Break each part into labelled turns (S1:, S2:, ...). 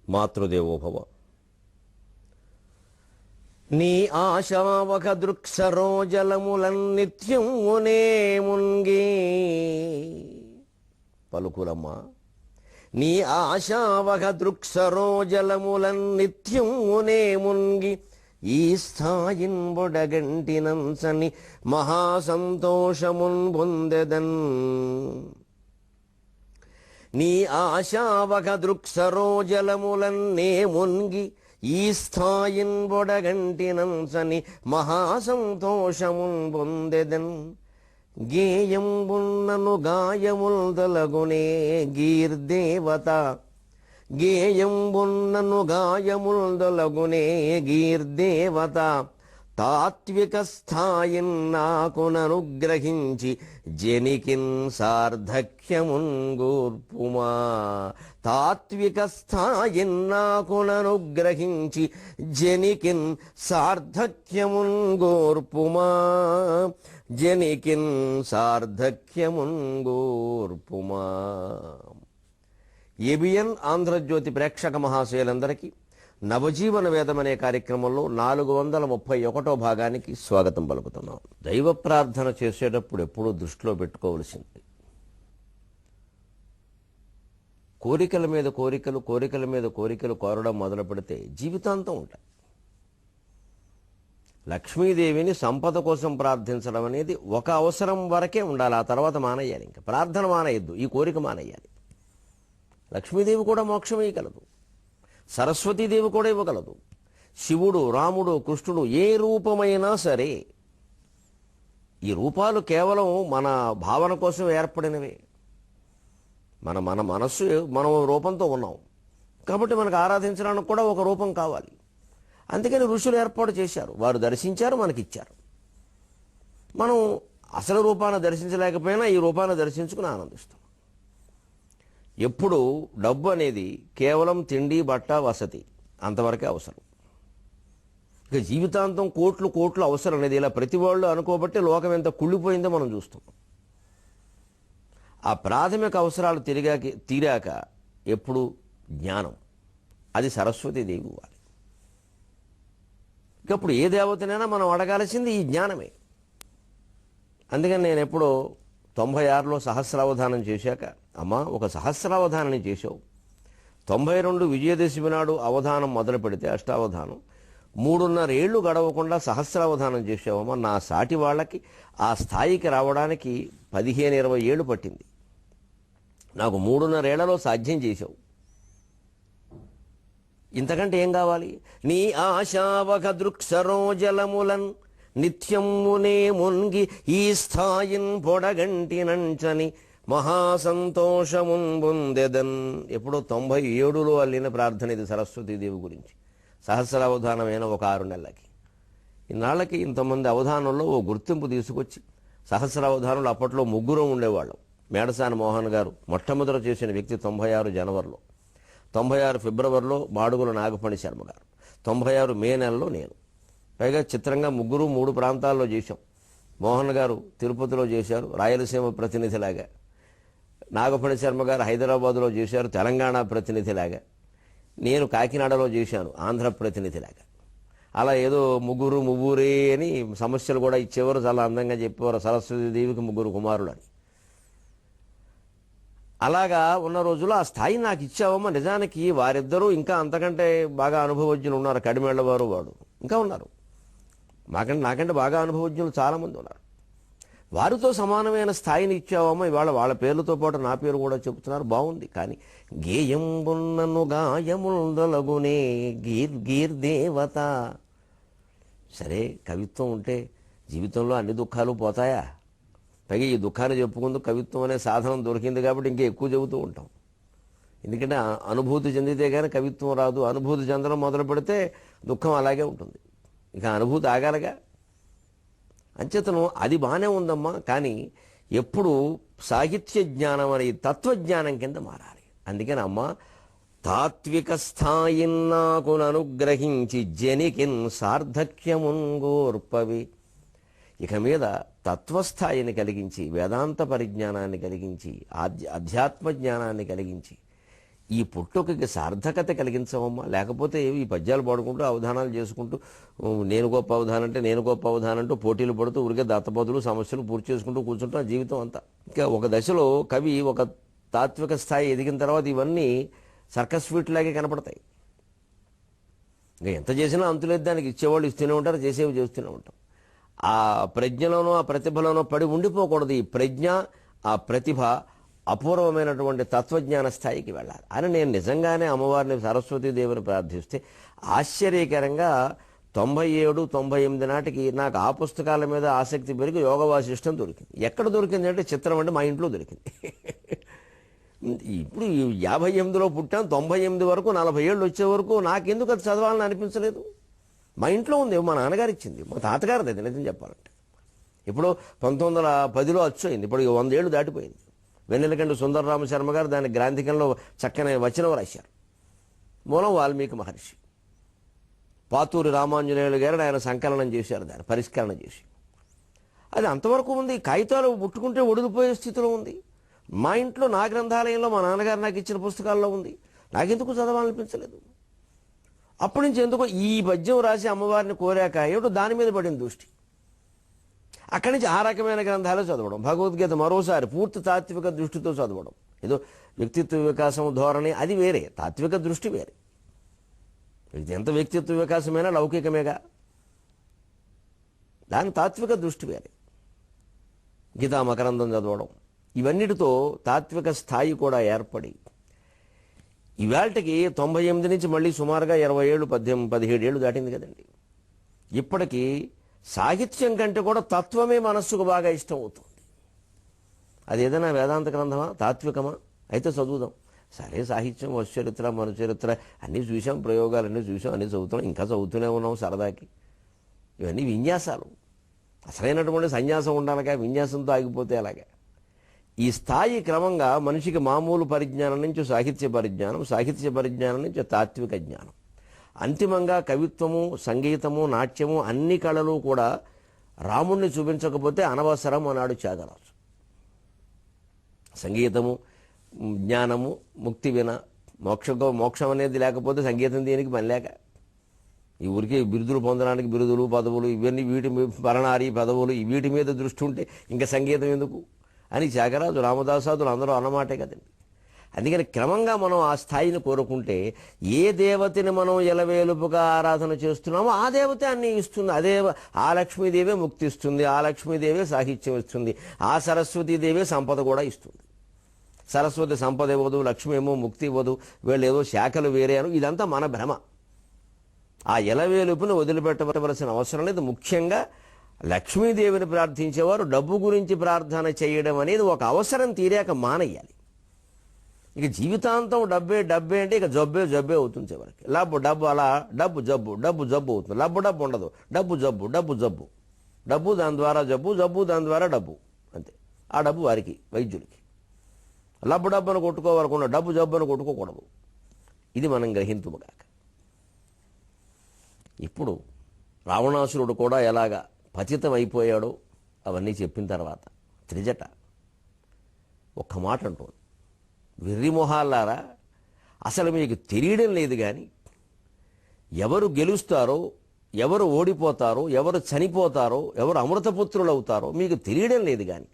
S1: మాతృదేవోభవ. నీ ఆశావక దృక్సరోజలములన్నిత్యం మునే మున్గి పలుకులమ్మా. నీ ఆశావక దృక్సరోజలములన్నిత్యం మునే మున్గి ఈ స్థాయిన్ బొడగంటినంసని మహాసంతోషమున్ పొందెదన్. నీ ఆశావక దృక్సరోజలములన్నే మున్గి ఈ స్థాయిన్ బొడగంటినంసని మహాసంతోషమున్ పొందెదన్. గేయంబున్నను గాయముల్ తొలగునే గీర్దేవత. గేయంబున్నను గాయముల్ తొలగునే గీర్దేవత. తాత్విక స్థాయిన్ నాకుననుగ్రహించి జనికిన్ సార్థక్యమున్ గూర్పుమా. తాత్విక స్థాయిన్ నాకుననుగ్రహించి జనికిన్ సార్థక్యమున్ గూర్పుమా. జనికిన్ సార్థక్యమున్ గూర్పుమా. ఏబిఎన్ ఆంధ్రజ్యోతి ప్రేక్షక మహాశయులందరికీ నవజీవన వేదం అనే కార్యక్రమంలో 431వ భాగానికి స్వాగతం పలుకుతున్నాం. దైవ ప్రార్థన చేసేటప్పుడు ఎప్పుడూ దృష్టిలో పెట్టుకోవలసింది, కోరికల మీద కోరికలు, కోరికల మీద కోరికలు కోరడం మొదలు పెడితే జీవితాంతం ఉంటాయి. లక్ష్మీదేవిని సంపద కోసం ప్రార్థించడం అనేది ఒక అవసరం వరకే ఉండాలి, ఆ తర్వాత మానేయాలి. ఇంకా ప్రార్థన మానేయద్దు, ఈ కోరిక మానేయాలి. లక్ష్మీదేవి కూడా మోక్షం ఇవ్వగలదు, సరస్వతీదేవి కూడా ఇవ్వగలదు. శివుడు, రాముడు, కృష్ణుడు ఏ రూపమైనా సరే ఈ రూపాలు కేవలం మన భావన కోసం ఏర్పడినవే. మన మన మనస్సు మనం రూపంతో ఉన్నాం కాబట్టి మనకు ఆరాధించడానికి కూడా ఒక రూపం కావాలి. అందుకని ఋషులు ఏర్పాటు చేశారు, వారు దర్శించారు, మనకిచ్చారు. మనం అసలు రూపాన్ని దర్శించలేకపోయినా ఈ రూపాన్ని దర్శించుకుని ఆనందిస్తాం. ఎప్పుడు డబ్బు అనేది కేవలం తిండి, బట్ట, వసతి అంతవరకే అవసరం. ఇక జీవితాంతం కోట్లు కోట్లు అవసరం అనేది ఇలా ప్రతి వాళ్ళు అనుకోబట్టి లోకం ఎంత కుళ్ళిపోయిందో మనం చూస్తున్నాం. ఆ ప్రాథమిక అవసరాలు తీరాక ఎప్పుడు జ్ఞానం, అది సరస్వతీదేవి ఇవ్వాలి. ఇంకప్పుడు ఏ దేవతనైనా మనం అడగాల్సింది ఈ జ్ఞానమే. అందుకని నేను ఎప్పుడో 96లో సహస్రావధానం చేశాక, అమ్మా ఒక సహస్రావధానం చేశావు, 92 విజయదశమి నాడు అవధానం మొదలు పెడితే అష్టావధానం 3.5 ఏళ్ళు గడవకుండా సహస్రావధానం చేసావమ్మా. నా సాటి వాళ్ళకి ఆ స్థాయికి రావడానికి 15-20 ఏళ్ళు పట్టింది, నాకు 3.5 ఏళ్లలో సాధ్యం చేశావు. ఇంతకంటే ఏం కావాలి? నీ ఆశావక దృక్సరోజలములన్ నిత్యం మునే మున్గి ఈ స్థాయిన్ పొడగంటినంచని మహాసంతోషమున్ పొందెదన్. ఎప్పుడో 97లో అల్లిన ప్రార్థన ఇది సరస్వతీదేవి గురించి. సహస్రావధానమైన ఒక 6 నెలలకి. ఇన్నాళ్ళకి ఇంతమంది అవధానంలో ఓ గుర్తింపు తీసుకొచ్చి, సహస్రావధానంలో అప్పట్లో 3 ఉండేవాళ్ళం. మేడసాని మోహన్ గారు మొట్టమొదట చేసిన వ్యక్తి 96 జనవరిలో, 96 ఫిబ్రవరిలో మాడుగుల నాగపణి శర్మ గారు, 96 మే నెలలో నేను. పైగా చిత్రంగా 3 ప్రాంతాల్లో చేశాం. మోహన్ గారు తిరుపతిలో చేశారు, రాయలసీమ ప్రతినిధిలాగా. నాగపణి శర్మ గారు హైదరాబాదులో చేశారు, తెలంగాణ ప్రతినిధిలాగా. నేను కాకినాడలో చేశాను, ఆంధ్ర ప్రతినిధిలాగా. అలా ఏదో ముగ్గురే అని సమస్యలు కూడా ఇచ్చేవారు, చాలా అందంగా చెప్పేవారు. సరస్వతీదేవికి 3 కుమారులు అని. అలాగా ఉన్న రోజుల్లో ఆ స్థాయి నాకు ఇచ్చావమ్మా. నిజానికి వారిద్దరూ ఇంకా అంతకంటే బాగా అనుభవజ్ఞులు ఉన్నారు. కడిమేళ్ల వారు వాడు ఇంకా ఉన్నారు. నాకంటే బాగా అనుభవజ్ఞులు చాలామంది ఉన్నారు. వారితో సమానమైన స్థాయిని ఇచ్చావమ్మా. ఇవాళ వాళ్ళ పేర్లతో పాటు నా పేరు కూడా చెబుతున్నారు, బాగుంది. కానీ గేయంబున్నను గాయముల్దొలగునే గీర్దేవత. సరే, కవిత్వం ఉంటే జీవితంలో అన్ని దుఃఖాలు పోతాయా? పైగా ఈ దుఃఖాన్ని చెప్పుకుంటూ కవిత్వం అనే సాధనం దొరికింది కాబట్టి ఇంకా ఎక్కువ చెబుతూ ఉంటాం. ఎందుకంటే అనుభూతి చెందితే కానీ కవిత్వం రాదు. అనుభూతి చెందడం మొదలు పెడితే దుఃఖం అలాగే ఉంటుంది. ఇక అనుభూతి ఆగాలగా. అంచేతను అది బాగానే ఉందమ్మా, కానీ ఎప్పుడు సాహిత్య జ్ఞానం అనే తత్వజ్ఞానం కింద మారాలి. అందుకని అమ్మ తాత్విక స్థాయిన్ నాకును అనుగ్రహించి జనికిన్ సార్థక్యమున్ గోర్పవి. ఇక మీద తత్వస్థాయిని కలిగించి, వేదాంత పరిజ్ఞానాన్ని కలిగించి, అధ్యాత్మ జ్ఞానాన్ని కలిగించి ఈ పుట్టుకకి సార్థకత కలిగించవమ్మా. లేకపోతే ఈ పద్యాలు పాడుకుంటూ అవధానాలు చేసుకుంటూ నేను గొప్ప అవధానం అంటే నేను గొప్ప అవధానం అంటూ పోటీలు పడుతూ ఊరికే దత్తపదులు సమస్యలు పూర్తి చేసుకుంటూ కూర్చుంటాం జీవితం అంతా. ఇంకా ఒక దశలో కవి ఒక తాత్విక స్థాయి ఎదిగిన తర్వాత ఇవన్నీ సర్కస్ ఫీట్ లాగే కనపడతాయి. ఇంకా ఎంత చేసినా అంతులేదు, దానికి ఇచ్చేవాళ్ళు ఇస్తూనే ఉంటారు, చేసేవి చేస్తూనే ఉంటాం. ఆ ప్రజ్ఞలోనో ఆ ప్రతిభలోనో పడి ఉండిపోకూడదు. ఈ ప్రజ్ఞ ఆ ప్రతిభ అపూర్వమైనటువంటి తత్వజ్ఞాన స్థాయికి వెళ్ళాలి అని నేను నిజంగానే అమ్మవారిని సరస్వతీదేవిని ప్రార్థిస్తే ఆశ్చర్యకరంగా 97-98 నాటికి నాకు ఆ పుస్తకాల మీద ఆసక్తి పెరిగి యోగ వాసిష్టం దొరికింది. ఎక్కడ దొరికింది అంటే చిత్రం అంటే మా ఇంట్లో దొరికింది. ఇప్పుడు 58లో పుట్టాను, 98 వరకు 40 ఏళ్ళు వచ్చే వరకు నాకెందుకు అది చదవాలని అనిపించలేదు. మా ఇంట్లో ఉంది, మా నాన్నగారు ఇచ్చింది, మా తాతగారిది అది నిజం చెప్పాలంటే. ఇప్పుడు 1910లో అచ్చు అయింది, ఇప్పుడు 100 ఏళ్ళు దాటిపోయింది. వెన్నెలకంటి సుందరరామ శర్మ గారు దాని గ్రాంథికంలో చక్కని వచనం రాశారు. మూలం వాల్మీకి మహర్షి. పాతూరి రామాంజనేయులు గారు ఆయన సంకలనం చేశారు, దాన్ని పరిష్కరణ చేసి. అది అంతవరకు ఉంది, కాగితాలు ముట్టుకుంటే ఒడిగిపోయే స్థితిలో ఉంది. మా ఇంట్లో నా గ్రంథాలయంలో మా నాన్నగారు నాకు ఇచ్చిన పుస్తకాల్లో ఉంది. నాకెందుకు చదవాలనిపించలేదు. అప్పటి నుంచి ఎందుకో ఈ పద్యం రాసి అమ్మవారిని కోరాక ఏమిటో దాని మీద పడిన దృష్టి. అక్కడి నుంచి ఆ రకమైన గ్రంథాలు చదవడం, భగవద్గీత మరోసారి పూర్తి తాత్విక దృష్టితో చదవడం. ఏదో వ్యక్తిత్వ వికాసం ధోరణి అది వేరే, తాత్విక దృష్టి వేరే. ఎంత వ్యక్తిత్వ వికాసమైనా లౌకికమేగా, దాని తాత్విక దృష్టి వేరే. గీతా మకరందం చదవడం, ఇవన్నిటితో తాత్విక స్థాయి కూడా ఏర్పడి ఇవాళకి 98 నుంచి మళ్ళీ సుమారుగా 20 ఏళ్ళు 17 ఏళ్ళు దాటింది కదండి. ఇప్పటికీ సాహిత్యం కంటే కూడా తత్వమే మనస్సుకు బాగా ఇష్టం అవుతుంది. అది ఏదైనా వేదాంత గ్రంథమా, తాత్వికమా అయితే చదువుదాం. సరే, సాహిత్యం వశ్చరిత్ర మనుచరిత్ర అన్నీ చూసాం, ప్రయోగాలన్నీ చూసాం, అన్నీ చదువుతున్నాం, ఇంకా చదువుతూనే ఉన్నాం సరదాకి. ఇవన్నీ విన్యాసాలు. అసలైనటువంటి సన్యాసం ఉండాలిగా, విన్యాసంతో ఆగిపోతే అలాగే. ఈ స్థాయి క్రమంగా మనిషికి మామూలు పరిజ్ఞానం నుంచి సాహిత్య పరిజ్ఞానం, సాహిత్య పరిజ్ఞానం నుంచి తాత్విక జ్ఞానం, అంతిమంగా కవిత్వము, సంగీతము, నాట్యము అన్ని కళలు కూడా రాముణ్ణి చూపించకపోతే అనవసరం అన్నాడు త్యాగరాజు. సంగీతము, జ్ఞానము, ముక్తి విన మోక్షం అనేది లేకపోతే సంగీతం దేనికి పనిలేక. ఈ ఊరికి బిరుదులు పొందడానికి బిరుదులు, పదవులు, ఇవన్నీ వీటి పరణారి పదవులు, వీటి మీద దృష్టి ఉంటే ఇంకా సంగీతం ఎందుకు అని త్యాగరాజు, రామదాసాదులు అందరూ అన్నమాటే కదండి. అందుకని క్రమంగా మనం ఆ స్థాయిని కోరుకుంటే ఏ దేవతని మనం ఎలవేలుపుగా ఆరాధన చేస్తున్నామో ఆ దేవత అన్ని ఇస్తుంది. అదే ఆ లక్ష్మీదేవే ముక్తి ఇస్తుంది, ఆ లక్ష్మీదేవే సాహిత్యం ఇస్తుంది, ఆ సరస్వతీదేవే సంపద కూడా ఇస్తుంది. సరస్వతి సంపద ఇవ్వదు, లక్ష్మి ఏమో ముక్తి ఇవ్వదు, వీళ్ళు ఏదో శాఖలు వేరే అను, ఇదంతా మన భ్రమ. ఆ ఎలవేలుపుని వదిలిపెట్టవలసిన అవసరం లేదు. ముఖ్యంగా లక్ష్మీదేవిని ప్రార్థించేవారు డబ్బు గురించి ప్రార్థన చేయడం అనేది ఒక అవసరం తీరాక మానేయాలి. ఇక జీవితాంతం డబ్బే అంటే ఇక జబ్బే అవుతుంది చివరికి. డబ్బు అలా డబ్బు జబ్బు అవుతుంది. డబ్బు ఉండదు, డబ్బు దాని ద్వారా జబ్బు దాని ద్వారా డబ్బు, అంతే. ఆ డబ్బు వారికి, వైద్యులకి. డబ్బును కొట్టుకోవాలనుకున్న జబ్బును కొట్టుకోకూడదు. ఇది మనం గ్రహింతుముగాక. ఇప్పుడు రావణాసురుడు కూడా ఎలాగా పతితం అయిపోయాడో అవన్నీ చెప్పిన తర్వాత త్రిజట ఒక్క మాట అంటుంది, వెర్రిమొహాలారా, అసలు మీకు తెలియడం లేదు కానీ ఎవరు గెలుస్తారో, ఎవరు ఓడిపోతారో, ఎవరు చనిపోతారో, ఎవరు అమృతపుత్రులు అవుతారో మీకు తెలియడం లేదు కానీ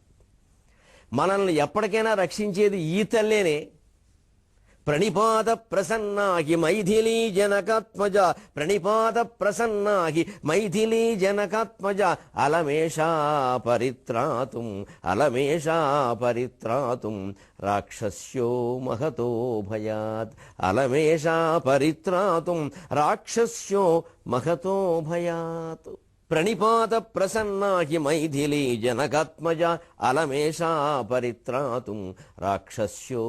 S1: మనల్ని ఎప్పటికైనా రక్షించేది ఈ తల్లేనే. ప్రణిపాత ప్రసన్నాహి మైథిలీ జనకాత్మజ, ప్రణిపాత ప్రసన్నాహి మైథిలీ జనకాత్మజ, అలమేషా పరిత్రాతుం రాక్షస్యో మహతో భయాత్, అలమేషా పరిత్రాతుం రాక్షస్యో మహతో భయాత్. ప్రణిపాత ప్రసన్నాహి మైథిలీ జనకాత్మజ, అలమేషా పరిత్రాతుం రాక్షస్యో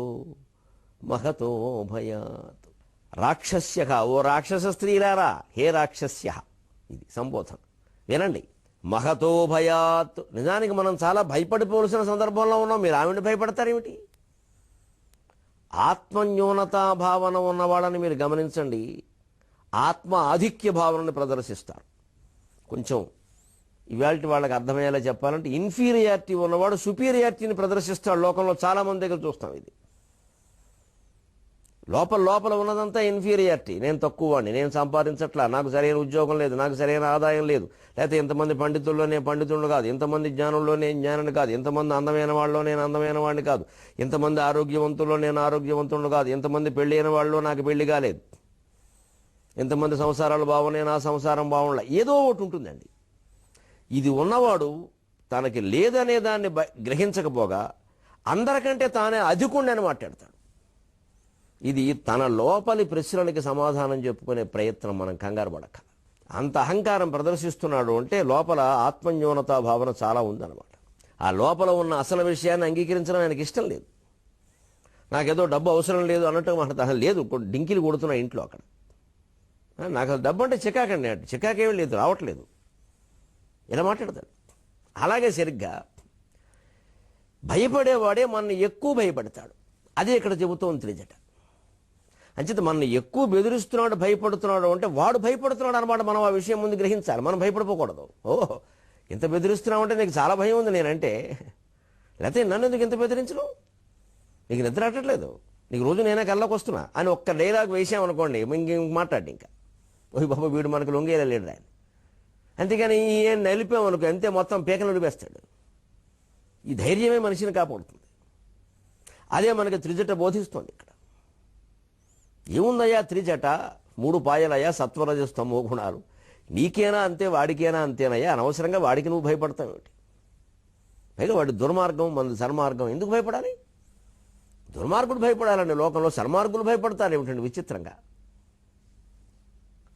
S1: మహతో భయాత్. రాక్షస్య, ఓ రాక్షస స్త్రీలారా, హే రాక్షస్య, ఇది సంబోధన వినండి. మహతో భయాత్, నిజానికి మనం చాలా భయపడిపోవలసిన సందర్భంలో ఉన్నాం. మీరు ఆవిడ భయపడతారేమిటి? ఆత్మన్యూనతా భావన ఉన్న వాళ్ళని మీరు గమనించండి, ఆత్మ ఆధిక్య భావనని ప్రదర్శిస్తారు. కొంచెం ఇవాళ వాళ్ళకి అర్థమయ్యేలా చెప్పాలంటే ఇన్ఫీరియారిటీ ఉన్నవాడు సుపీరియారిటీని ప్రదర్శిస్తాడు. లోకంలో చాలా మంది దగ్గర చూస్తాం ఇది. లోపల లోపల ఉన్నదంతా ఇన్ఫీరియారిటీ, నేను తక్కువ వాడిని, నేను సంపాదించట్లా, నాకు సరైన ఉద్యోగం లేదు, నాకు సరైన ఆదాయం లేదు, లేకపోతే ఇంతమంది పండితుల్లో నేను పండితుడు కాదు, ఇంతమంది జ్ఞానంలో నేను జ్ఞానిని కాదు, ఇంతమంది అందమైన వాళ్ళలో నేను అందమైన వాడిని కాదు, ఇంతమంది ఆరోగ్యవంతుల్లో నేను ఆరోగ్యవంతుడు కాదు, ఇంతమంది పెళ్ళి అయిన వాళ్ళలో నాకు పెళ్లి కాలేదు, ఇంతమంది సంసారాలు బాగున్నాయి, నా సంసారం బాగుండలే, ఏదో ఒకటి ఉంటుందండి. ఇది ఉన్నవాడు తనకి లేదనే దాన్ని గ్రహించకపోగా అందరికంటే తానే అధికుండి అని మాట్లాడతాడు. ఇది తన లోపలి ప్రశ్నలకి సమాధానం చెప్పుకునే ప్రయత్నం. మనం కంగారు పడక. అంత అహంకారం ప్రదర్శిస్తున్నాడు అంటే లోపల ఆత్మన్యూనతా భావన చాలా ఉందన్నమాట. ఆ లోపల ఉన్న అసలు విషయాన్ని అంగీకరించడం ఆయనకి ఇష్టం లేదు. నాకేదో డబ్బు అవసరం లేదు అన్నట్టు మాట లేదు, డింకిలు కొడుతున్నా ఇంట్లో అక్కడ. నాకు డబ్బు అంటే చికాకండి అంటే చికాకేమీ లేదు, రావట్లేదు, ఇలా మాట్లాడతాడు. అలాగే సరిగ్గా భయపడేవాడే మనల్ని ఎక్కువ భయపడతాడు. అదే ఇక్కడ చెబుతోంది త్రిజట. అంచేత మనల్ని ఎక్కువ బెదిరిస్తున్నాడు, భయపడుతున్నాడు అంటే వాడు భయపడుతున్నాడు అనమాట. మనం ఆ విషయం ముందు గ్రహించాలి, మనం భయపడిపోకూడదు. ఓహో ఇంత బెదిరిస్తున్నావు అంటే నీకు చాలా భయం ఉంది నేనంటే, లేకపోతే నన్ను ఎందుకు ఇంత బెదిరించను, నీకు నిద్ర అట్టట్లేదు, నీకు రోజు నేనే కళ్ళకి వస్తున్నా అని ఒక్క డైలాగ్ వేసామనుకోండి, ఇంక మాట్లాడి ఇంకా ఓహి బాబా వీడు మనకు లొంగేయలేడు ఆయన. అంతేగాని ఏం నలిపామనుకో అంతే, మొత్తం పీకలు నలిపేస్తాడు. ఈ ధైర్యమే మనిషిని కాపాడుతుంది. అదే మనకి త్రిజట బోధిస్తుంది ఇక్కడ. ఏముందయ్యా త్రిజట, 3 పాయలయ్యా, సత్వరజస్తమో గుణాలు, నీకేనా అంతే వాడికేనా అంతేనయ్యా, అనవసరంగా వాడికి నువ్వు భయపడతావు ఏమిటి? పైగా వాడి దుర్మార్గం మనది సన్మార్గం, ఎందుకు భయపడాలి? దుర్మార్గుడు భయపడాలండి లోకంలో, సన్మార్గులు భయపడతారు ఏమిటండి విచిత్రంగా.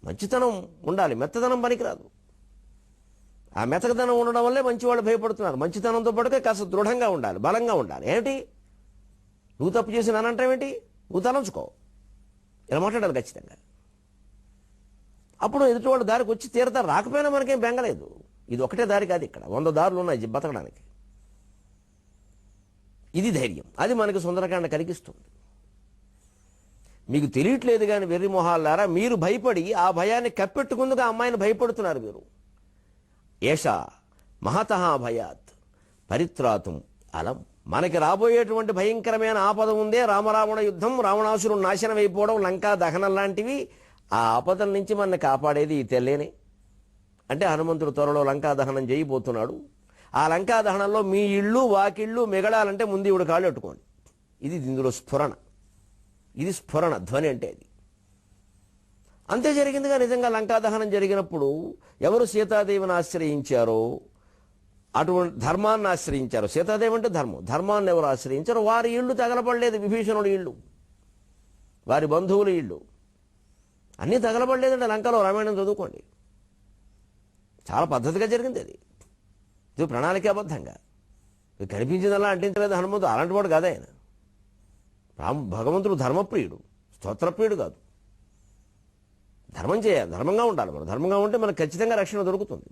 S1: మంచితనం ఉండాలి, మెత్తదనం పనికిరాదు. ఆ మెతకదనం ఉండడం వల్లే మంచివాళ్ళు భయపడుతున్నారు. మంచితనంతో పాటుగా కాస్త దృఢంగా ఉండాలి, బలంగా ఉండాలి. ఏమిటి నువ్వు తప్పు చేసి నానంటావేంటి, నువ్వు తలంచుకో, ఇలా మాట్లాడాలి ఖచ్చితంగా. అప్పుడు ఎదుటి వాళ్ళు దారికి వచ్చి తీరతారు, రాకపోయినా మనకేం బెంగలేదు. ఇది ఒకటే దారి కాదు, ఇక్కడ 100 దారులు ఉన్నాయి బతకడానికి. ఇది ధైర్యం, అది మనకి సుందరకాండ కలిగిస్తుంది. మీకు తెలియట్లేదు కానీ వెర్రి మొహాలారా, మీరు భయపడి ఆ భయాన్ని కప్పెట్టుకుందుకు ఆ అమ్మాయిని భయపడుతున్నారు మీరు. ఏషా మహతః భయాత్ పరిత్రాతుం అలం. మనకి రాబోయేటువంటి భయంకరమైన ఆపద ఉందే, రామరావణ యుద్ధం, రావణాసురుడు నాశనం అయిపోవడం, లంకా దహనం లాంటివి. ఆ ఆపదల నుంచి మనల్ని కాపాడేది ఈ తెల్లేనే. అంటే హనుమంతుడు త్వరలో లంకా దహనం చేయబోతున్నాడు. ఆ లంకా దహనంలో మీ ఇళ్ళు వాకిళ్ళు మిగడాలంటే ముందు ఇవిడ కాళ్ళు పెట్టుకోండి. ఇది ఇందులో స్ఫురణ, ఇది స్ఫురణ ధ్వని అంటే అది. అంతే జరిగిందిగా. నిజంగా లంకా దహనం జరిగినప్పుడు ఎవరు సీతాదేవిని ఆశ్రయించారో, అటువంటి ధర్మాన్ని ఆశ్రయించారు. సీతాదేవి అంటే ధర్మం, ధర్మాన్ని ఎవరు ఆశ్రయించారో వారి ఇళ్ళు తగలబడలేదు. విభీషణుడి ఇళ్ళు, వారి బంధువుల ఇళ్ళు అన్నీ తగలబడలేదంటే లంకలో. రామాయణం చదువుకోండి, చాలా పద్ధతిగా జరిగింది అది. ఇది ప్రణాళికాబద్ధంగా. కనిపించిందల్లా అంటించలేదు హనుమంతుడు, అలాంటి వాడు కాదు ఆయన. భగవంతుడు ధర్మప్రియుడు, స్తోత్రప్రియుడు కాదు. ధర్మం చేయాలి, ధర్మంగా ఉండాలి. మనం ధర్మంగా ఉంటే మనకు ఖచ్చితంగా రక్షణ దొరుకుతుంది.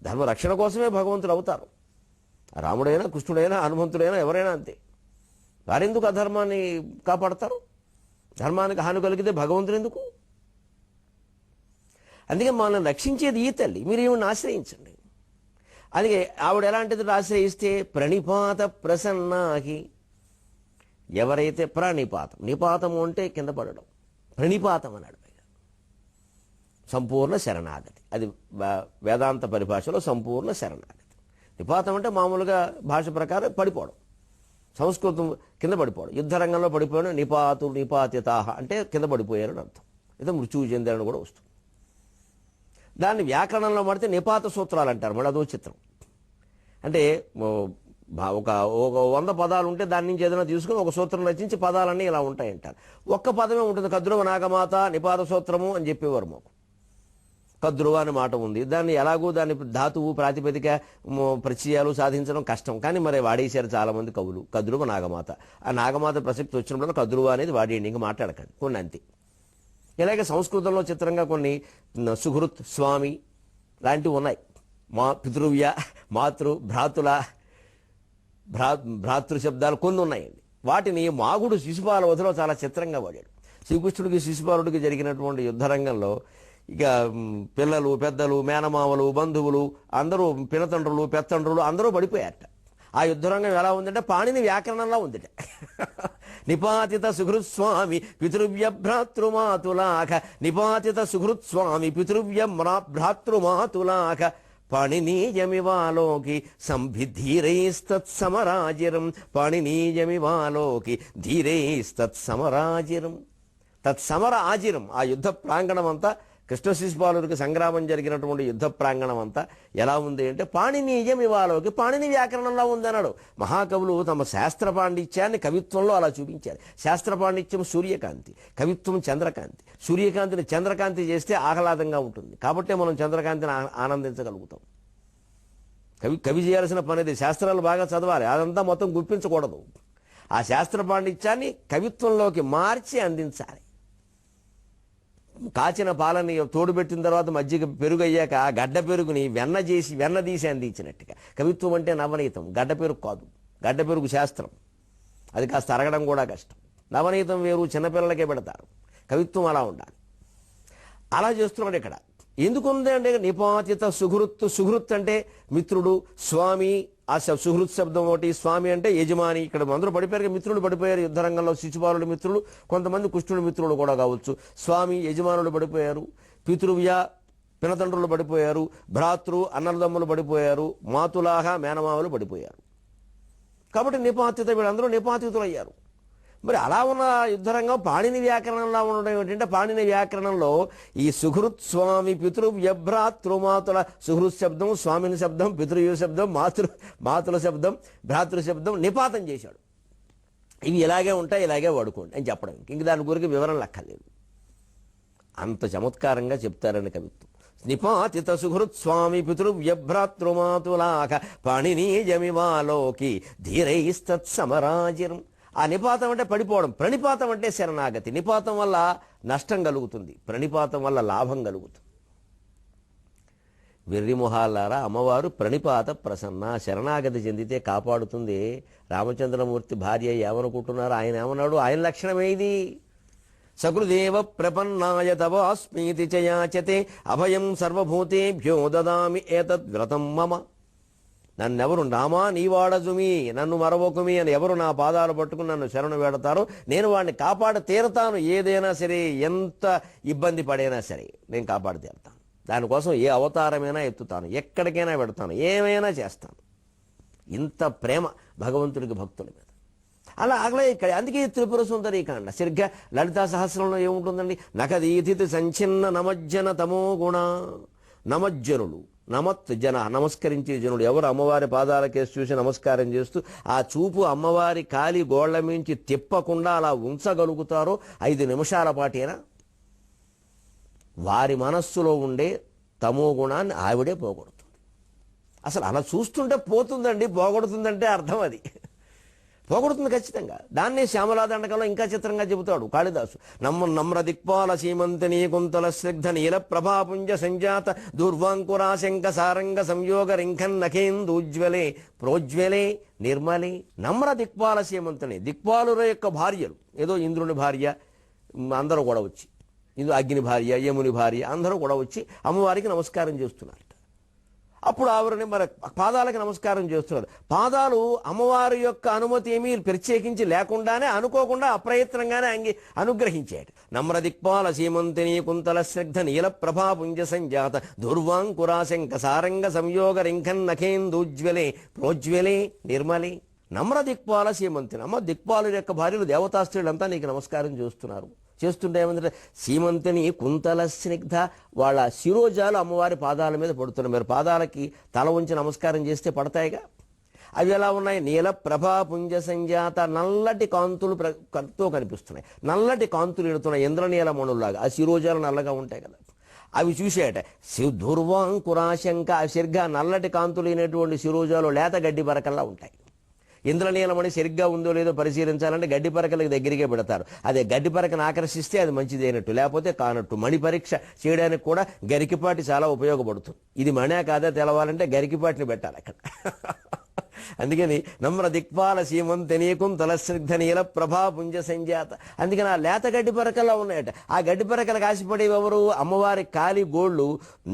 S1: ధర్మ రక్షణ కోసమే భగవంతుడు అవుతారు. రాముడైనా కృష్ణుడైనా హనుమంతుడైనా ఎవరైనా అంతే. వారెందుకు అధర్మాన్ని కాపాడతారు? ధర్మానికి హాని కలిగితే భగవంతుడు ఎందుకు? అందుకే మనల్ని రక్షించేది ఈ తల్లి. మీరు ఈవిని ఆశ్రయించండి. అందుకే ఆవిడ ఎలాంటిది ఆశ్రయిస్తే ప్రణిపాత ప్రసన్నాకి. ఎవరైతే ప్రణిపాతం, నిపాతము అంటే కింద పడడం, ప్రణిపాతం అన్నాడు పైగా. సంపూర్ణ శరణాగతి, అది వేదాంత పరిభాషలో సంపూర్ణ శరణాగతి. నిపాతం అంటే మామూలుగా భాష ప్రకారం పడిపోవడం, సంస్కృతం కింద పడిపోవడం. యుద్ధరంగంలో పడిపోవడం నిపాతు నిపాతితాహ అంటే కింద పడిపోయారని అర్థం. అయితే మృత్యువు చెందారని కూడా వస్తుంది. దాన్ని వ్యాకరణంలో పడితే నిపాత సూత్రాలు అంటారు. మళ్ళీ అదో చిత్రం. అంటే ఒక 100 పదాలు ఉంటే దాని నుంచి ఏదైనా తీసుకుని ఒక సూత్రం రచించి పదాలన్నీ ఇలా ఉంటాయంటారు. ఒక్క పదమే ఉంటుంది. కద్రువ నాగమాత నిపాత సూత్రము అని చెప్పేవారు మాకు. కద్రువ అనే మాట ఉంది. దాన్ని ఎలాగో దాని ధాతువు ప్రాతిపదిక ప్రత్యయాలు సాధించడం కష్టం. కానీ మరి వాడేశారు చాలామంది కవులు కద్రువ నాగమాత. ఆ నాగమాత ప్రసక్తి వచ్చినప్పుడు కద్రువ అనేది వాడేయండి, ఇంకా మాట్లాడకండి కొన్ని అంతే. ఇలాగే సంస్కృతంలో చిత్రంగా కొన్ని సుహృత్ స్వామి లాంటివి ఉన్నాయి. పితృవ్య మాతృ భ్రాతుల భ్రాతృ శబ్దాలు కొన్ని ఉన్నాయండి. వాటిని మాగుడు శిశుపాల వధలో చాలా చిత్రంగా వాడాడు. శ్రీకృష్ణుడికి శిశుపాలుడికి జరిగినటువంటి యుద్ధరంగంలో ఇక పిల్లలు పెద్దలు మేనమామలు బంధువులు అందరూ పినతండ్రులు పెత్తండ్రులు అందరూ పడిపోయారట. ఆ యుద్ధరంగం ఎలా ఉందంటే పాణిని వ్యాకరణంలో ఉందిట. నిపాతిత సుహృత్స్వామి పితృవ్య భ్రాతృమాతులాక, నిపాతిత సుహృత్స్వామి పితృవ్య భ్రాతృమాతులాక, పాణినీయమివాలోకి సంభిధీరైస్తత్సమరాజిరం, పాణినీయమివాలోకి ధీరైస్తత్సమరాజిరం. తత్సమర ఆజిరం, ఆ యుద్ధ ప్రాంగణం అంతా, కృష్ణ శిశుపాలుడికి సంగ్రామం జరిగినటువంటి యుద్ధ ప్రాంగణం అంతా ఎలా ఉంది అంటే పాణినీయం ఇవాలోకి, పాణిని వ్యాకరణంలో ఉందన్నాడు. మహాకవులు తమ శాస్త్ర పాండిత్యాన్ని కవిత్వంలో అలా చూపించారు. శాస్త్ర పాండిత్యం సూర్యకాంతి, కవిత్వం చంద్రకాంతి. సూర్యకాంతిని చంద్రకాంతి చేస్తే ఆహ్లాదంగా ఉంటుంది, కాబట్టే మనం చంద్రకాంతిని ఆనందించగలుగుతాం. కవి చేయాల్సిన పనిది శాస్త్రాలు బాగా చదవాలి, అదంతా మొత్తం గుప్పించకూడదు. ఆ శాస్త్ర పాండిత్యాన్ని కవిత్వంలోకి మార్చి అందించాలి. కాచిన పాలని తోడుపెట్టిన తర్వాత మజ్జిగ పెరుగు అయ్యాక ఆ గడ్డ పెరుగుని వెన్న తీసి అందించినట్టుగా. కవిత్వం అంటే నవనీతం, గడ్డ పెరుగు కాదు. గడ్డ పెరుగు శాస్త్రం, అది కాస్త అరగడం కూడా కష్టం. నవనీతం వేరు, చిన్నపిల్లలకే పెడతారు. కవిత్వం అలా ఉండాలి. అలా చేస్తున్నాడు ఇక్కడ. ఎందుకుంది అంటే నిపాతిత సుహృత్ అంటే మిత్రుడు, స్వామి. ఆ సుహృత్ శబ్దం ఒకటి, స్వామి అంటే యజమాని. ఇక్కడ అందరూ పడిపోయారు, మిత్రులు పడిపోయారు యుద్ధరంగంలో. శిశుపాలుడి మిత్రులు, కొంతమంది కృష్ణుడి మిత్రులు కూడా కావచ్చు. స్వామి యజమానులు పడిపోయారు, పితృవ్య పినతండ్రులు పడిపోయారు, భ్రాతృ అన్నదమ్ములు పడిపోయారు, మాతులాహ మేనమామలు పడిపోయారు. కాబట్టి నిపాతిత, వీళ్ళందరూ నిపాతితులు అయ్యారు. మరి అలా ఉన్న యుద్ధరంగం పాణిని వ్యాకరణంలో ఉండడం ఏంటంటే, పాణిని వ్యాకరణంలో ఈ సుహృత్ స్వామి పితృవ్యభ్రాతృమాతుల, సుహృత్ శబ్దం స్వామిని శబ్దం, పితృయు శబ్దం, మాతుల శబ్దం, భ్రాతృ శబ్దం నిపాతం చేశాడు. ఇవి ఇలాగే ఉంటాయి, ఇలాగే వాడుకోండి అని చెప్పడం. ఇంక దాని గురించి వివరణ లెక్కలేదు. అంత చమత్కారంగా చెప్తారని కవిత్వం. నిపాతిత సుహృత్ స్వామి పితృవ్యభ్రాతృమాతులాక, పాణినీయమివాలోకి ధీరైస్తత్సమరాజిరం. ఆ నిపాతం అంటే పడిపోవడం, ప్రణిపాతం అంటే శరణాగతి. నిపాతం వల్ల నష్టం కలుగుతుంది, ప్రణిపాతం వల్ల లాభం కలుగుతుంది. వెర్రిమొహాలారా, అమ్మవారు ప్రణిపాత ప్రసన్న, శరణాగతి చెందితే కాపాడుతుంది. రామచంద్రమూర్తి భార్య ఏమనుకుంటున్నారు? ఆయన ఏమన్నాడు? ఆయన లక్షణమే ఇది. సకృదేవ ప్రపన్నాయ తవాస్మీతి చ యాచతే అభయం సర్వభూతేభ్యో దదామి ఏతద్వ్రతం మమ. నన్నెవరు నామా నీవాడజుమి, నన్ను మరవకుమి అని ఎవరు నా పాదాలు పట్టుకుని నన్ను శరణు వేడతారో నేను వాడిని కాపాడ తీరతాను. ఏదైనా సరే, ఎంత ఇబ్బంది పడైనా సరే నేను కాపాడి తీరతాను. దానికోసం ఏ అవతారమైనా ఎత్తుతాను, ఎక్కడికైనా పెడతాను, ఏమైనా చేస్తాను. ఇంత ప్రేమ భగవంతుడికి భక్తుల మీద. అలా ఆగలే ఇక్కడ. అందుకే త్రిపుర సుందరీకాండ సరిగ్గా లలితా సహస్రంలో ఏముంటుందండి? నకదీతిథి సంచిన్న నమజ్జన తమో గుణ. నమజ్జనులు, నమత్ జన, నమస్కరించే జనుడు. ఎవరు అమ్మవారి పాదాల కేసు చూసి నమస్కారం చేస్తూ ఆ చూపు అమ్మవారి కాలి గోళ్ల మించి తిప్పకుండా అలా ఉంచగలుగుతారో 5 నిమిషాల పాటేనా, వారి మనస్సులో ఉండే తమో గుణాన్ని ఆవిడే పోగొడుతుంది. అసలు అలా చూస్తుంటే పోతుందండి, పోగొడుతుందంటే అర్థం అది. పోగొడుతుంది ఖచ్చితంగా. దాన్నే శ్యామలాదండకంలో ఇంకా చిత్రంగా చెబుతాడు కాళిదాసు. నమ్ర దిక్పాల సీమంతినీ కుంతల స్నిగ్ధ నీల ప్రభాపుంజ సంజాత దూర్వాంకురాశంక సారంగ సంయోగ రింఖన్ నఖేందూజ్వలే ప్రోజ్వలే నిర్మలే. నమ్ర దిక్పాల సీమంతిని, దిక్పాలుల యొక్క భార్యలు, ఏదో ఇంద్రుని భార్య అందరూ కూడా వచ్చి, ఇది అగ్ని భార్య, యముని భార్య, అందరూ కూడా వచ్చి అమ్మవారికి నమస్కారం చేస్తున్నారు. అప్పుడు ఆవిడని మరి పాదాలకి నమస్కారం చేస్తున్నారు. పాదాలు అమ్మవారి యొక్క అనుమతి ఏమీ ప్రత్యేకించి లేకుండానే, అనుకోకుండా అప్రయత్నంగానే అనుగ్రహించాడు. నమ్ర దిక్పాల సీమంతిని కుంతల స్నిగ్ధ నీల ప్రభా పుంజ సంజాత దుర్వాంకురాశంక సారంగ సంయోగ రింఖన్ నఖేందూజ్వలే ప్రోజ్వలే నిర్మలే. నమ్ర దిక్పాల సీమంతిని, అమ్మ దిక్పాలు యొక్క భార్యలు దేవతా స్త్రీలంతా నీకు నమస్కారం చేస్తున్నారు. చేస్తుంటే ఏమంటే సీమంతిని కుంతల స్నిగ్ధ, వాళ్ళ శిరోజాలు అమ్మవారి పాదాల మీద పడుతున్నాయి. మీరు పాదాలకి తల ఉంచి నమస్కారం చేస్తే పడతాయిగా. అవి ఎలా ఉన్నాయి? నీల ప్రభా పుంజ సంజాత, నల్లటి కాంతులతో కనిపిస్తున్నాయి. నల్లటి కాంతులు ఎడుతున్నాయి, ఇంద్రనీలమణుల్లాగా. ఆ శిరోజాలు నల్లగా ఉంటాయి కదా, అవి చూసేట. దుర్వాంకురాశంక, అవి సరిగ్గా నల్లటి కాంతులు అయినటువంటి శిరోజాలు లేత గడ్డి బరకల్లా ఉంటాయి. ఇంద్రనీలమణి సరిగ్గా ఉందో లేదో పరిశీలించాలంటే గడ్డి పరకలకు దగ్గరికే పెడతారు. అదే గడ్డి పరకను ఆకర్షిస్తే అది మంచిది అయినట్టు, లేకపోతే కానట్టు. మణి పరీక్ష చేయడానికి కూడా గరికిపాటి చాలా ఉపయోగపడుతుంది. ఇది మణే కాదా తెలవాలంటే గరికిపాటిని పెట్టాలి అక్కడ. అందుకని నమ్ర దిక్పాల సీమంతిని కుంతల స్నిగ్ధ నీల ప్రభా పుంజ సంజాత. అందుకని ఆ లేత గడ్డి పరకల్లా ఉన్నాయట. ఆ గడ్డి పరకలకు ఆశపడేవి ఎవరు? అమ్మవారి కాలి గోళ్ళు.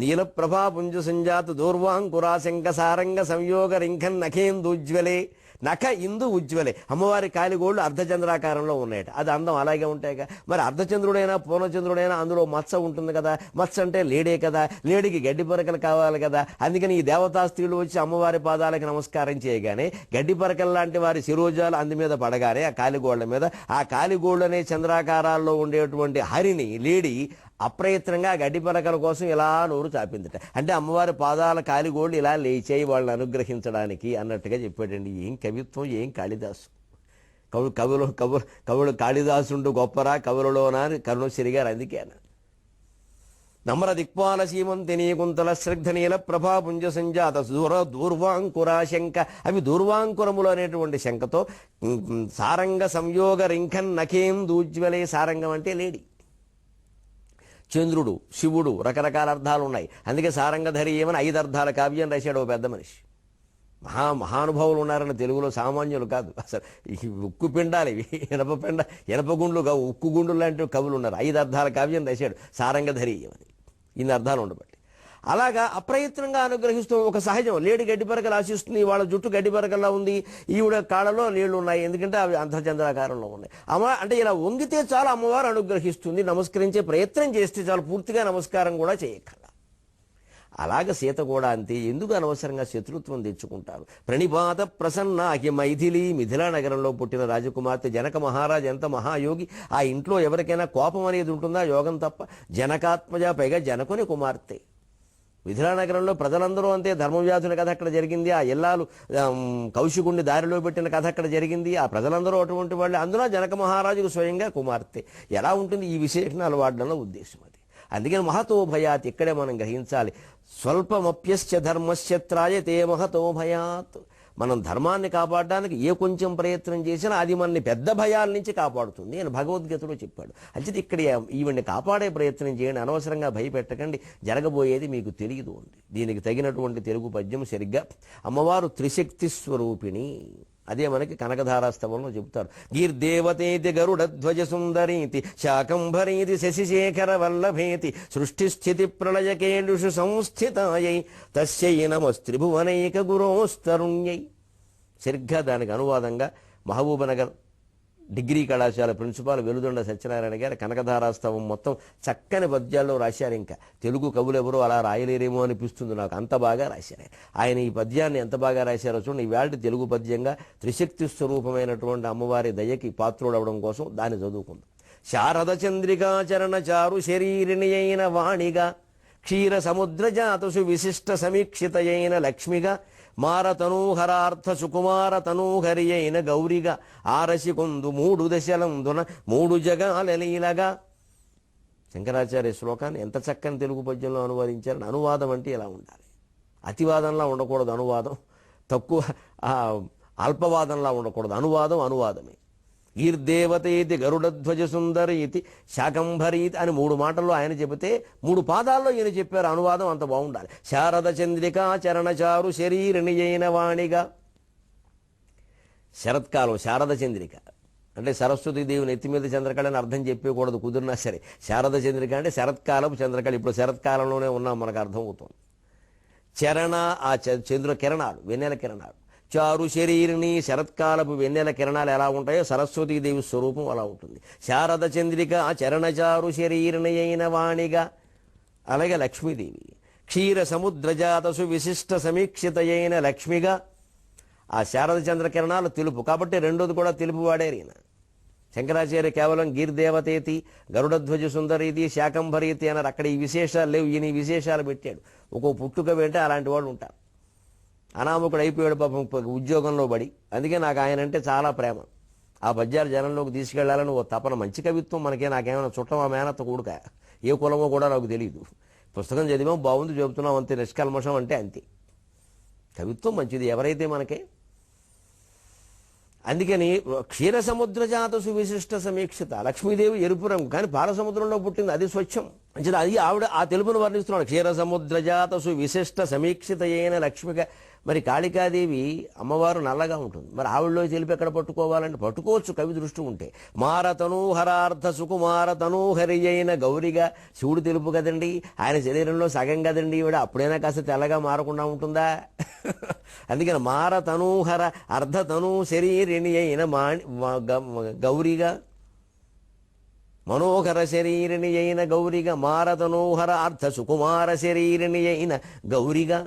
S1: నీల ప్రభా పుంజ సంజాత దూర్వాంకురాశంక సారంగ సంయోగ రింఖన్ నఖేందూజ్వలే నఖ ఇందు ఉజ్వలే, అమ్మవారి కాలిగోళ్ళు అర్ధచంద్రాకారంలో ఉన్నాయట. అది అందం అలాగే ఉంటాయిగా. మరి అర్ధచంద్రుడైనా పూర్ణచంద్రుడైనా అందులో మచ్చ ఉంటుంది కదా, మచ్చ అంటే లేడే కదా, లేడికి గడ్డి పరకలు కావాలి కదా. అందుకని ఈ దేవతా స్త్రీలు వచ్చి అమ్మవారి పాదాలకు నమస్కారం చేయగానే గడ్డి పరకలు లాంటి వారి శిరోజాలు అందు మీద పడగానే ఆ కాలిగోళ్ల మీద, ఆ కాలిగోళ్ళనే చంద్రాకారాల్లో ఉండేటువంటి హరిని లేడి అప్రయత్నంగా గడ్డి పరకల కోసం ఇలా నోరు చాపిందట. అంటే అమ్మవారి పాదాల కాలిగోళ్ళు ఇలా లేచేయి వాళ్ళని అనుగ్రహించడానికి అన్నట్టుగా చెప్పాడండి. ఏం కవిత్వం, ఏం కాళిదాసు. కవులు కాళిదాసుండు గొప్పరా కవులలోనా అని కరుణశ్రీ గారు అందుకే అన్నాడు. నమ్ర దిక్పాల సీమంతిని కుంతల శ్రద్ధనీల ప్రభాపుంజ సంజాత దూర్వాంకురాశంక, అవి దూర్వాంకురములు అనేటువంటి శంకతో సారంగ సంయోగ రింఖన్ నఖేం దూజ్వలే. సారంగం అంటే లేడి, చంద్రుడు, శివుడు, రకరకాల అర్థాలు ఉన్నాయి. అందుకే సారంగధరి ఏమని 5 అర్థాల కావ్యం రాశాడు ఓ పెద్ద మనిషి. మహానుభావులు ఉన్నారని తెలుగులో, సామాన్యులు కాదు. అసలు ఉక్కు పిండాలి, ఎనప గుండ్లు, ఉక్కు గుండు లాంటి కవులు ఉన్నారు. 5 అర్థాల కావ్యం రాశాడు సారంగధరి ఏమని. ఇన్ని అర్థాలు ఉండబట్టి అలాగా అప్రయత్నంగా అనుగ్రహిస్తూ ఒక సహజం. లేడి గడ్డి పరకలు ఆశిస్తుంది, వాళ్ళ జుట్టు గడ్డి పరకల్లా ఉంది, ఈవిడ కాళ్ళలో నీళ్లు ఉన్నాయి, ఎందుకంటే అవి అర్ధచంద్రాకారంలో ఉన్నాయి. అంటే ఇలా వంగితే చాలు అమ్మవారు అనుగ్రహిస్తుంది, నమస్కరించే ప్రయత్నం చేస్తే చాలు, పూర్తిగా నమస్కారం కూడా చేయక్కర్లా. అలాగ సీత కూడా అంతే. ఎందుకు అనవసరంగా శత్రుత్వం తెచ్చుకుంటారు? ప్రణిపాత ప్రసన్నాకి మైథిలి, మిథిలా నగరంలో పుట్టిన రాజకుమార్తె. జనక మహారాజు ఎంత మహాయోగి. ఆ ఇంట్లో ఎవరికైనా కోపం అనేది ఉంటుందా? యోగం తప్ప. జనకాత్మజ, పైగా జనకుని కుమార్తె. మిథిలా నగరంలో ప్రజలందరూ అంతే. ధర్మవ్యాధుని కథ అక్కడ జరిగింది. ఆ ఇల్లాలు కౌశికుణ్ణి దారిలో పెట్టిన కథ అక్కడ జరిగింది. ఆ ప్రజలందరూ అటువంటి వాళ్ళే. అందులో జనక మహారాజుకు స్వయంగా కుమార్తె. ఎలా ఉంటుంది ఈ విశేషణాలు వాడడంలో ఉద్దేశం అది. అందుకని మహతో భయాత్ ఇక్కడే మనం గ్రహించాలి. స్వల్పమప్యస్య ధర్మస్య త్రాయతే మహతో భయాత్. మనం ధర్మాన్ని కాపాడడానికి ఏ కొంచెం ప్రయత్నం చేసినా అది మనని పెద్ద భయాల నుంచి కాపాడుతుంది అని భగవద్గీతలో చెప్పాడు. అంటే ఇక్కడ ఈవిడ్ని కాపాడే ప్రయత్నం చేయండి, అనవసరంగా భయపెట్టకండి, జరగబోయేది మీకు తెలియదు ఉంది. దీనికి తగినటువంటి తెలుగు పద్యం సరిగ్గా అమ్మవారు త్రిశక్తి స్వరూపిణి. అదే మనకి కనకధారాస్తవంలో చెబుతారు. గీర్దేవతేతి గరుడధ్వజ సుందరీతి శాకంభరీతి శశిశేఖర వల్లభేతి సృష్టిస్థితి ప్రళయకేండుషు సంస్థితాయై తస్యై నమస్త్రిభువనైక గురోస్తరుణ్యై. సరిగ్గా దానికి అనువాదంగా మహబూబనగర్ డిగ్రీ కళాశాల ప్రిన్సిపాల్ వెలుదొండ సత్యనారాయణ గారు కనకధారాస్తవం మొత్తం చక్కని పద్యాల్లో రాశారు. ఇంకా తెలుగు కవులు ఎవరో అలా రాయలేరేమో అనిపిస్తుంది నాకు, అంత బాగా రాశారు ఆయన. ఈ పద్యాన్ని ఎంత బాగా రాశారో చూడండి. ఈవేళ తెలుగు పద్యంగా త్రిశక్తి స్వరూపమైనటువంటి అమ్మవారి దయకి పాత్రుడవడం కోసం దాన్ని చదువుకుందాం. శారద చంద్రికాచరణ చారు శరీరిణి అయిన వాణిగా, క్షీర సముద్ర జాతసు విశిష్ట సమీక్షితయైన లక్ష్మిగా, మారతనూహరార్థ సుకుమార తనూహరి అయిన గౌరిగా, ఆరసి కొందు 3 దశలందున 3 జగాలలీలగా. శంకరాచార్య శ్లోకాన్ని ఎంత చక్కని తెలుగు పద్యంలో అనువాదించారని. అనువాదం అంటే ఇలా ఉండాలి. అతివాదంలా ఉండకూడదు అనువాదం, తక్కువ అల్పవాదంలా ఉండకూడదు. అనువాదమే. గీర్దేవతేతి గరుడధ్వజ సుందరీతి శాకంభరీతి అని 3 మాటల్లో ఆయన చెబితే 3 పాదాల్లో ఈయన చెప్పారు. అనువాదం అంత బాగుండాలి. శారద చంద్రికా చరణచారు శరీరిణి అయిన వాణిగా. శరత్కాలం శారద చంద్రిక అంటే సరస్వతీదేవిని ఎత్తి మీద చంద్రకళని అర్థం చెప్పకూడదు, కుదిరినా సరే. శారద చంద్రిక అంటే శరత్కాలపు చంద్రకళ. ఇప్పుడు శరత్కాలంలోనే ఉన్నాం, మనకు అర్థమవుతుంది. చరణ ఆ చంద్ర కిరణాలు, వెన్నెల కిరణాలు. చారు శరీరిని, శరత్కాలపు వెన్నెల కిరణాలు ఎలా ఉంటాయో సరస్వతీదేవి స్వరూపం అలా ఉంటుంది. శారద చంద్రిక చరణచారు శరీరిణి అయిన వాణిగా. అలాగే లక్ష్మీదేవి క్షీర సముద్రజాతసు విశిష్ట సమీక్షిత అయిన లక్ష్మిగా. ఆ శారద చంద్ర కిరణాలు తెలుపు కాబట్టి రెండోది కూడా తెలుపు వాడేరు ఈయన. శంకరాచార్య కేవలం గీర్దేవతేతి గరుడధ్వజ సుందరీతి శాకంభరీతి అన్నారు. అక్కడ ఈ విశేషాలు లేవు, ఈయన ఈ విశేషాలు పెట్టాడు. ఒక్కో పుట్టుక వెంటే అలాంటి వాళ్ళు ఉంటారు. అనామకుడు అయిపోయాడు పాపం ఉద్యోగంలో పడి. అందుకే నాకు ఆయన అంటే చాలా ప్రేమ. ఆ పద్యాలు జనంలోకి తీసుకెళ్లాలని ఓ తపన. మంచి కవిత్వం మనకే. నాకేమైనా చుట్టమా మేనత్త కూడుక, ఏ కులమో కూడా నాకు తెలియదు. పుస్తకం చదివాం, బాగుంది చెబుతున్నాం అంతే, నిష్కల్మషం అంటే అంతే. కవిత్వం మంచిది ఎవరైతే మనకే. అందుకని క్షీర సముద్ర జాతసు విశిష్ట సమీక్షిత. లక్ష్మీదేవి ఎరుపు రంగు, కానీ పాలసముద్రంలో పుట్టింది, అది స్వచ్ఛం. అంచేత అది ఆవిడ ఆ తెలుపును వర్ణిస్తున్నాడు. క్షీర సముద్రజాతసు విశిష్ట సమీక్షిత అయిన లక్ష్మిక. మరి కాళికాదేవి అమ్మవారు నల్లగా ఉంటుంది, మరి ఆవిడలో తెలుపు ఎక్కడ పట్టుకోవాలంటే పట్టుకోవచ్చు కవి దృష్టి ఉంటే. మారతనూహరార్థ సుకుమార తనూహరి అయిన గౌరిగా. శివుడు తెలుపు కదండి, ఆయన శరీరంలో సగం కదండి ఈవిడ, అప్పుడైనా కాస్త తెల్లగా మారకుండా ఉంటుందా? అందుకని మారతనూహర అర్ధతనూ శరీరిణి అయిన గౌరిగా, మనోహర శరీరిణి అయిన గౌరిగా. మారతనోహర అర్థ సుకుమార శరీరిణి అయిన గౌరిగా.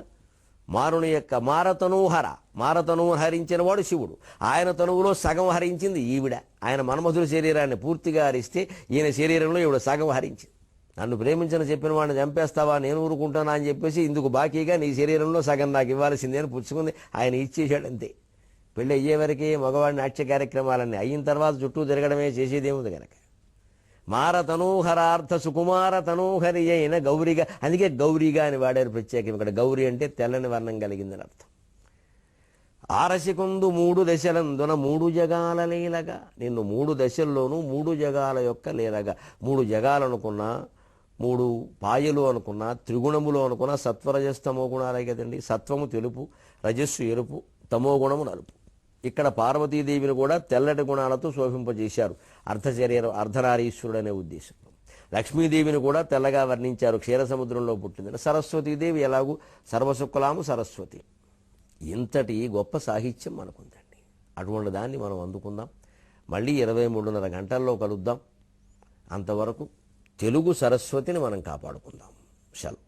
S1: మారుని యొక్క మారతనువు హరించిన వాడు శివుడు, ఆయన తనువులో సగం హరించింది ఈవిడ. ఆయన మన్మధుడి శరీరాన్ని పూర్తిగా హరిస్తే ఈయన శరీరంలో ఈవిడ సగం హరించింది. నన్ను ప్రేమించని చెప్పిన వాడిని చంపేస్తావా, నేను ఊరుకుంటానా అని చెప్పేసి ఇందుకు బాకీగా నీ శరీరంలో సగం నాకు ఇవ్వాల్సిందే అని పుచ్చుకుంది. ఆయన ఇచ్చేశాడు అంతే. పెళ్ళి అయ్యేవరకే మగవాడి నాట్య కార్యక్రమాలన్నీ, అయిన తర్వాత చుట్టూ తిరగడమే చేసేదేముంది కనుక. మారతనూహరార్థ సుకుమార తనూహరి అయిన గౌరిగా. అందుకే గౌరిగా అని వాడారు ప్రత్యేకం. ఇక్కడ గౌరి అంటే తెల్లని వర్ణం కలిగిందని అర్థం. ఆరసికొందు 3 దశలందున 3 జగాల లీలగా. నిన్ను 3 దశల్లోనూ 3 జగాల యొక్క లీలగా. 3 జగాలు అనుకున్నా, 3 పాయలు అనుకున్నా, త్రిగుణములు అనుకున్నా, సత్వరజస్తమో గుణాలే కదండి. సత్వము తెలుపు, రజస్సు ఎరుపు, తమో గుణము నలుపు. ఇక్కడ పార్వతీదేవిని కూడా తెల్లటి గుణాలతో శోభింపజేశారు, అర్ధనారీశ్వరుడు అనే ఉద్దేశంతో. లక్ష్మీదేవిని కూడా తెల్లగా వర్ణించారు, క్షీర సముద్రంలో పుట్టిందని. సరస్వతీదేవి ఎలాగూ సర్వశుక్లాము సరస్వతి. ఇంతటి గొప్ప సాహిత్యం మనకుందండి. అటువంటి దాన్ని మనం అందుకుందాం. మళ్ళీ 23:30 గంటల్లో కలుద్దాం. అంతవరకు తెలుగు సరస్వతిని మనం కాపాడుకుందాం. సెలవు.